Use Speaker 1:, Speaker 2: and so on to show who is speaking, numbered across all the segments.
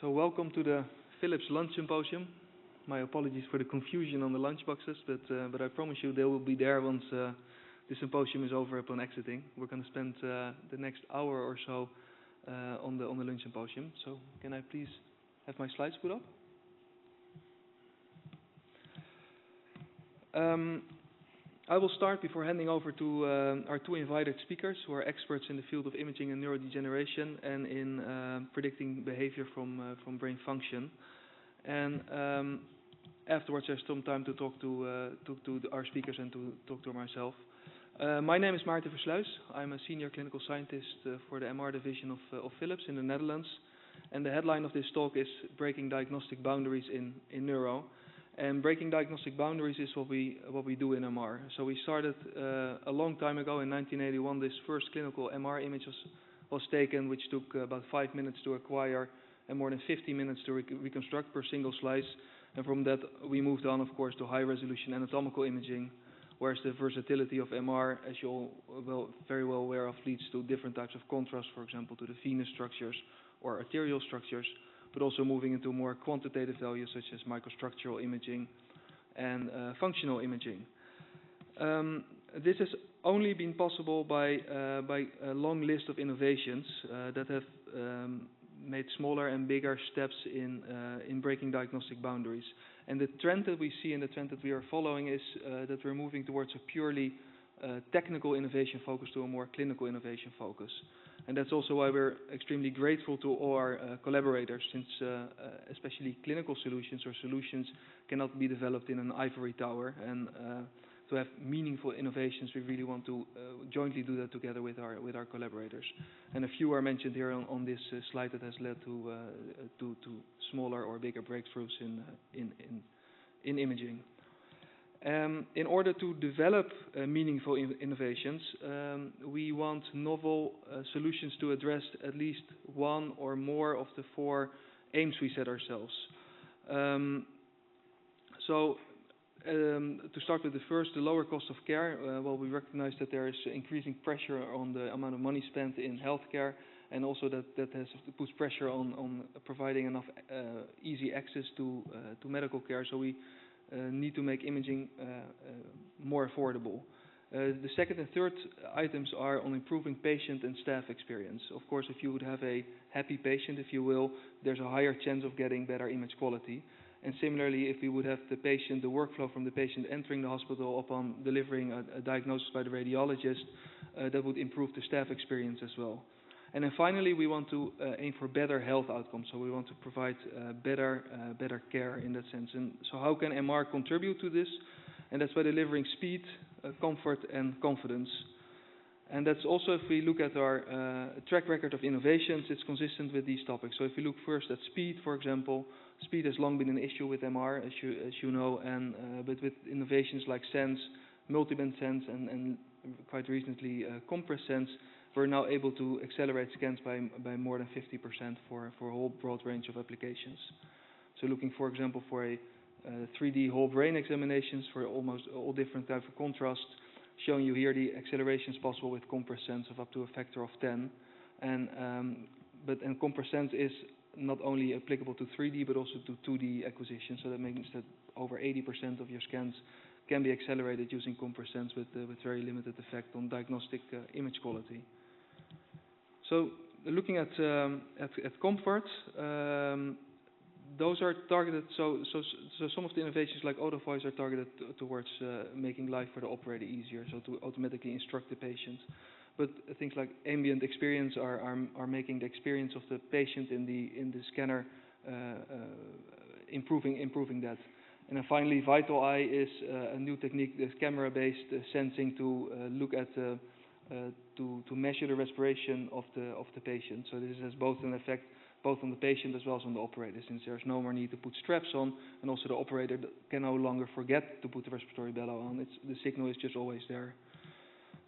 Speaker 1: So welcome to the Philips Lunch Symposium. My apologies for the confusion on the lunch boxes, but I promise you they will be there once the symposium is over upon exiting. We're going to spend the next hour or so on the lunch symposium. So can I please have my slides put up? I will start before handing over to our two invited speakers who are experts in the field of imaging and neurodegeneration and in predicting behavior from brain function. And afterwards there's some time to talk to our speakers and to talk to myself. My name is Maarten Versluis. I'm a senior clinical scientist for the MR division of Philips in the Netherlands. And the headline of this talk is Breaking Diagnostic Boundaries in Neuro. And breaking diagnostic boundaries is what we do in MR. So we started a long time ago in 1981. This first clinical MR image was taken, which took about 5 minutes to acquire and more than 50 minutes to reconstruct per single slice. And from that we moved on, of course, to high resolution anatomical imaging, whereas the versatility of MR, as you all very well aware of, leads to different types of contrast, for example, to the venous structures or arterial structures, but also moving into more quantitative values such as microstructural imaging and functional imaging. This has only been possible by a long list of innovations that have made smaller and bigger steps in breaking diagnostic boundaries. And the trend that we see and the trend that we are following is that we're moving towards a purely technical innovation focus to a more clinical innovation focus. And that's also why we're extremely grateful to all our collaborators, since especially clinical solutions or solutions cannot be developed in an ivory tower. And to have meaningful innovations, we really want to jointly do that together with our collaborators. And a few are mentioned here on this slide that has led to smaller or bigger breakthroughs in imaging. In order to develop meaningful innovations, we want novel solutions to address at least one or more of the 4 aims we set ourselves. To start with the first, the lower cost of care. Well, we recognize that there is increasing pressure on the amount of money spent in healthcare, and also that has puts pressure on providing enough easy access to medical care. So we need to make imaging more affordable. The second and third items are on improving patient and staff experience. Of course, if you would have a happy patient, if you will, there's a higher chance of getting better image quality. And similarly, if we would have the workflow from the patient entering the hospital upon delivering a diagnosis by the radiologist, that would improve the staff experience as well. And then finally, we want to aim for better health outcomes. So we want to provide better care in that sense. And so how can MR contribute to this? And that's by delivering speed, comfort, and confidence. And that's also, if we look at our track record of innovations, it's consistent with these topics. So if we look first at speed, for example, speed has long been an issue with MR, as you know, but with innovations like SENSE, multiband SENSE, and quite recently compressed SENSE, we're now able to accelerate scans by more than 50% for a whole broad range of applications. So looking, for example, for a 3D whole brain examinations for almost all different types of contrast, showing you here the accelerations possible with compressed SENSE of up to a factor of 10. And compressed SENSE is not only applicable to 3D but also to 2D acquisition. So that means that over 80% of your scans can be accelerated using compressed SENSE with very limited effect on diagnostic image quality. So looking at comfort, those are targeted. So some of the innovations like AutoVoice are targeted towards making life for the operator easier, so to automatically instruct the patient. But things like ambient experience are making the experience of the patient in the scanner improving that. And then finally, Vital Eye is a new technique, this camera-based sensing to look at to measure the respiration of the patient. So this has both an effect both on the patient as well as on the operator, since there's no more need to put straps on, and also the operator can no longer forget to put the respiratory bellow on. The signal is just always there.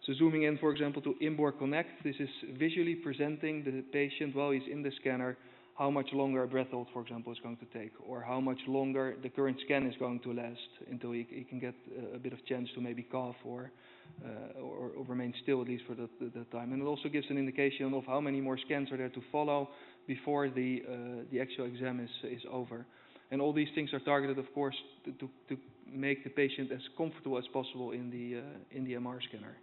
Speaker 1: So zooming in, for example, to Inboard Connect, this is visually presenting the patient while he's in the scanner how much longer a breath hold, for example, is going to take, or how much longer the current scan is going to last until he can get a bit of chance to maybe cough or remain still at least for that time. And it also gives an indication of how many more scans are there to follow before the actual exam is over. And all these things are targeted, of course, to make the patient as comfortable as possible in the MR scanner.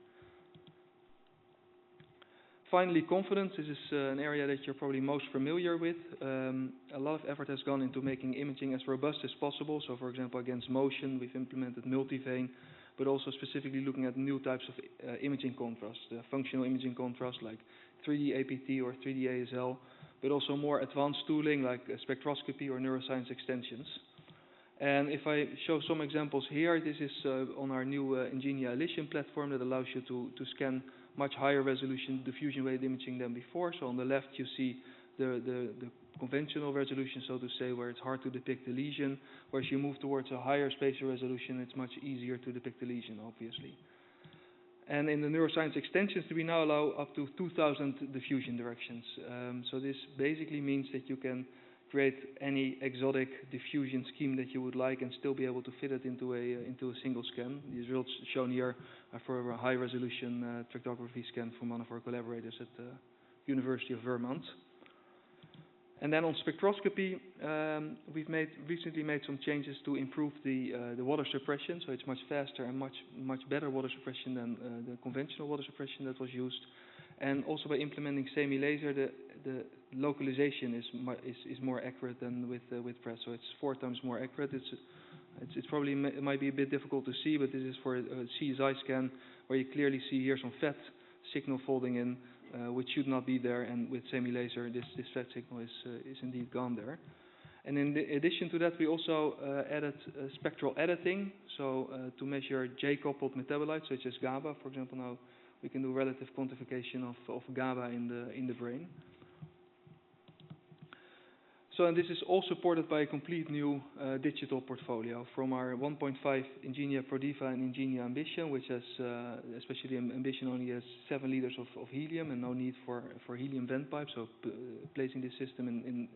Speaker 1: Finally, confidence. This is an area that you're probably most familiar with. A lot of effort has gone into making imaging as robust as possible. So, for example, against motion, we've implemented multivane, but also specifically looking at new types of imaging contrast, functional imaging contrast like 3D APT or 3D ASL, but also more advanced tooling like spectroscopy or neuroscience extensions. And if I show some examples here, this is on our new Ingenia Elition platform that allows you to scan much higher resolution diffusion-weighted imaging than before. So on the left you see the conventional resolution, so to say, where it's hard to depict the lesion. Whereas you move towards a higher spatial resolution, it's much easier to depict the lesion, obviously. And in the neuroscience extensions, we now allow up to 2,000 diffusion directions. So this basically means that you can create any exotic diffusion scheme that you would like and still be able to fit it into a single scan. The results shown here are for a high-resolution tractography scan from one of our collaborators at the University of Vermont. And then on spectroscopy, we've recently made some changes to improve the water suppression, so it's much faster and much better water suppression than the conventional water suppression that was used. And also by implementing semi-laser, the localization is more accurate than with press, so it's 4 times more accurate. It's probably it might be a bit difficult to see, but this is for a CSI scan where you clearly see here some fat signal folding in, which should not be there, and with semi-laser this fat signal is indeed gone there. And in addition to that, we also added spectral editing, so to measure J-coupled metabolites such as GABA, for example. Now we can do relative quantification of GABA in the brain. So, and this is all supported by a complete new digital portfolio from our 1.5 Ingenia Prodiva and Ingenia Ambition, which has, especially Ambition, only has 7 liters of helium and no need for helium vent pipes. So placing this system in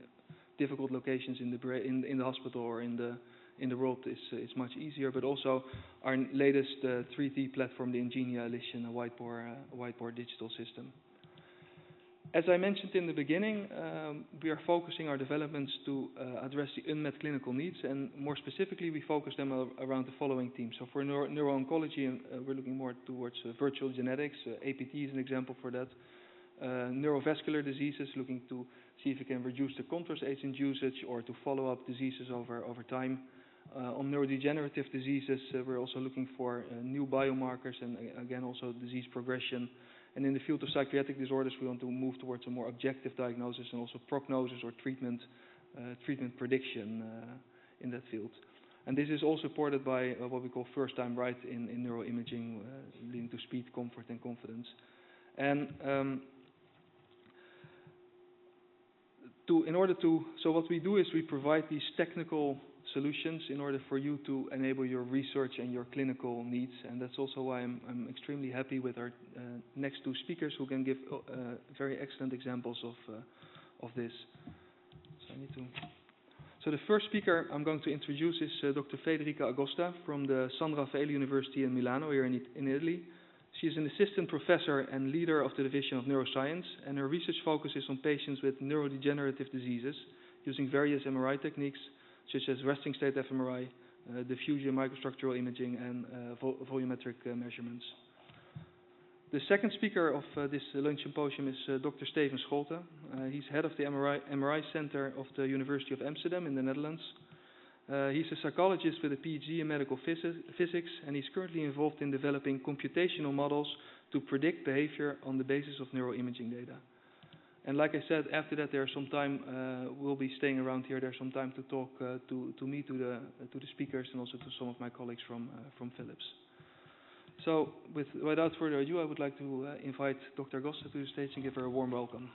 Speaker 1: difficult locations in the hospital or in the world is much easier. But also our latest 3D platform, the Ingenia Elition, a whiteboard digital system. As I mentioned in the beginning, we are focusing our developments to address the unmet clinical needs, and more specifically, we focus them around the following themes. So for neuro-oncology, we're looking more towards virtual genetics. APT is an example for that. Neurovascular diseases, looking to see if we can reduce the contrast agent usage or to follow up diseases over time. On neurodegenerative diseases, we're also looking for new biomarkers and again also disease progression. And in the field of psychiatric disorders, we want to move towards a more objective diagnosis and also prognosis or treatment prediction in that field. And this is all supported by what we call first-time right in neuroimaging, leading to speed, comfort, and confidence. And so what we do is we provide these technical solutions in order for you to enable your research and your clinical needs, and that's also why I'm extremely happy with our next 2 speakers who can give very excellent examples of this. So the first speaker I'm going to introduce is Dr. Federica Agosta from the San Raffaele University in Milano here in Italy. She is an assistant professor and leader of the Division of Neuroscience, and her research focuses on patients with neurodegenerative diseases using various MRI techniques such as resting state fMRI, diffusion microstructural imaging, and volumetric measurements. The second speaker of this lunch symposium is Dr. Steven Scholte. He's head of the MRI Center of the University of Amsterdam in the Netherlands. He's a psychologist with a PhD in medical physics, and he's currently involved in developing computational models to predict behavior on the basis of neuroimaging data. And like I said, after that there's some time, we'll be staying around here, there's some time to talk to me, to the speakers, and also to some of my colleagues from Philips. So without further ado, I would like to invite Dr. Agosta to the stage and give her a warm welcome.